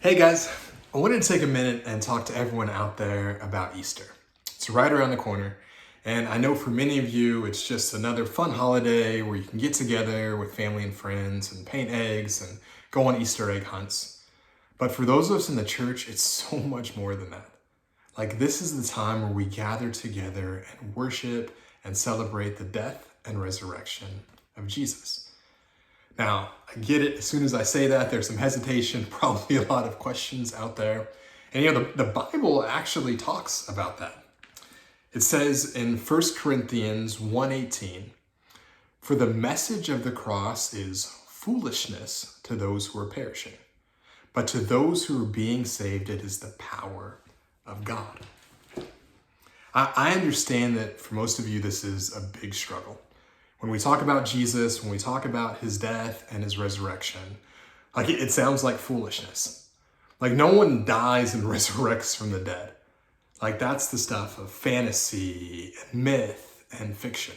Hey guys, I wanted to take a minute and talk to everyone out there about Easter. It's right around the corner, and I know for many of you it's just another fun holiday where you can get together with family and friends and paint eggs and go on Easter egg hunts. But for those of us in the church, it's so much more than that. Like, this is the time where we gather together and worship and celebrate the death and resurrection of Jesus. Now, I get it. As soon as I say that, there's some hesitation, probably a lot of questions out there. And the Bible actually talks about that. It says in 1 Corinthians 1:18, "For the message of the cross is foolishness to those who are perishing, but to those who are being saved, it is the power of God." I understand that for most of you, this is a big struggle. When we talk about Jesus, when we talk about his death and his resurrection, like it sounds like foolishness. Like, no one dies and resurrects from the dead. Like, that's the stuff of fantasy and myth and fiction.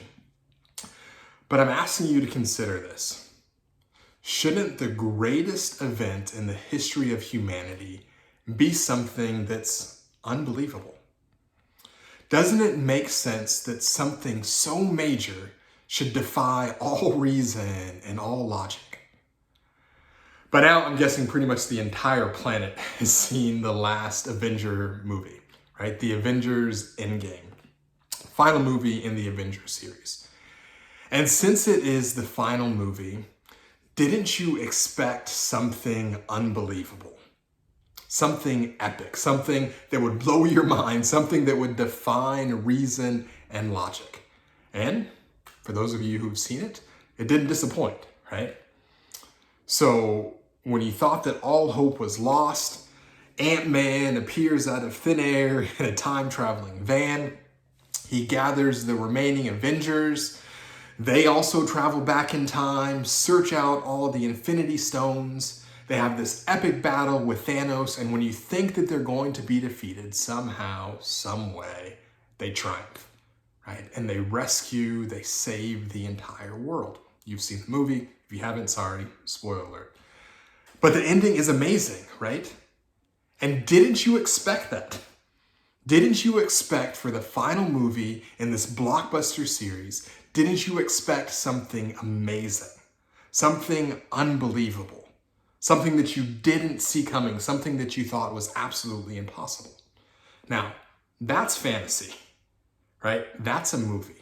But I'm asking you to consider this. Shouldn't the greatest event in the history of humanity be something that's unbelievable? Doesn't it make sense that something so major should defy all reason and all logic? By now, I'm guessing pretty much the entire planet has seen the last Avenger movie, right? The Avengers Endgame, final movie in the Avengers series. And since it is the final movie, didn't you expect something unbelievable? Something epic, something that would blow your mind, something that would define reason and logic. And for those of you who've seen it, it didn't disappoint, right? So when you thought that all hope was lost, Ant-Man appears out of thin air in a time-traveling van. He gathers the remaining Avengers. They also travel back in time, search out all the Infinity Stones. They have this epic battle with Thanos, and when you think that they're going to be defeated, somehow, some way, they triumph. Right? And they rescue, they save the entire world. You've seen the movie. If you haven't, sorry, spoiler alert. But the ending is amazing, right? And didn't you expect that? Didn't you expect for the final movie in this blockbuster series, didn't you expect something amazing, something unbelievable, something that you didn't see coming, something that you thought was absolutely impossible? Now, that's fantasy. Right? That's a movie.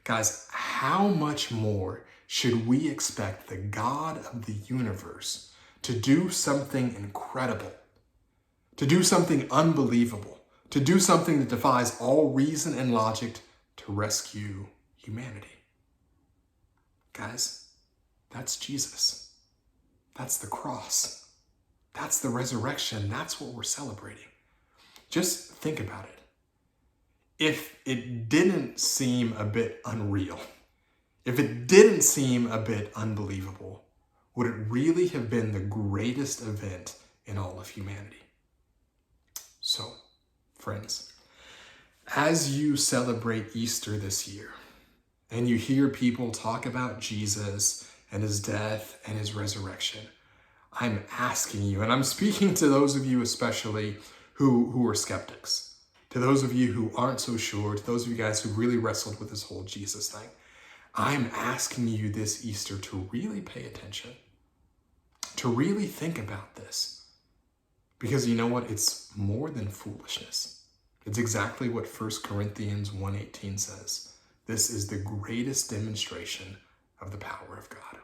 Guys, how much more should we expect the God of the universe to do something incredible, to do something unbelievable, to do something that defies all reason and logic to rescue humanity? Guys, that's Jesus. That's the cross. That's the resurrection. That's what we're celebrating. Just think about it. If it didn't seem a bit unreal, if it didn't seem a bit unbelievable, would it really have been the greatest event in all of humanity? So, friends, as you celebrate Easter this year, and you hear people talk about Jesus and his death and his resurrection, I'm asking you, and I'm speaking to those of you especially who are skeptics, to those of you who aren't so sure, to those of you guys who really wrestled with this whole Jesus thing, I'm asking you this Easter to really pay attention, to really think about this. Because you know what? It's more than foolishness. It's exactly what 1 Corinthians 1:18 says. This is the greatest demonstration of the power of God.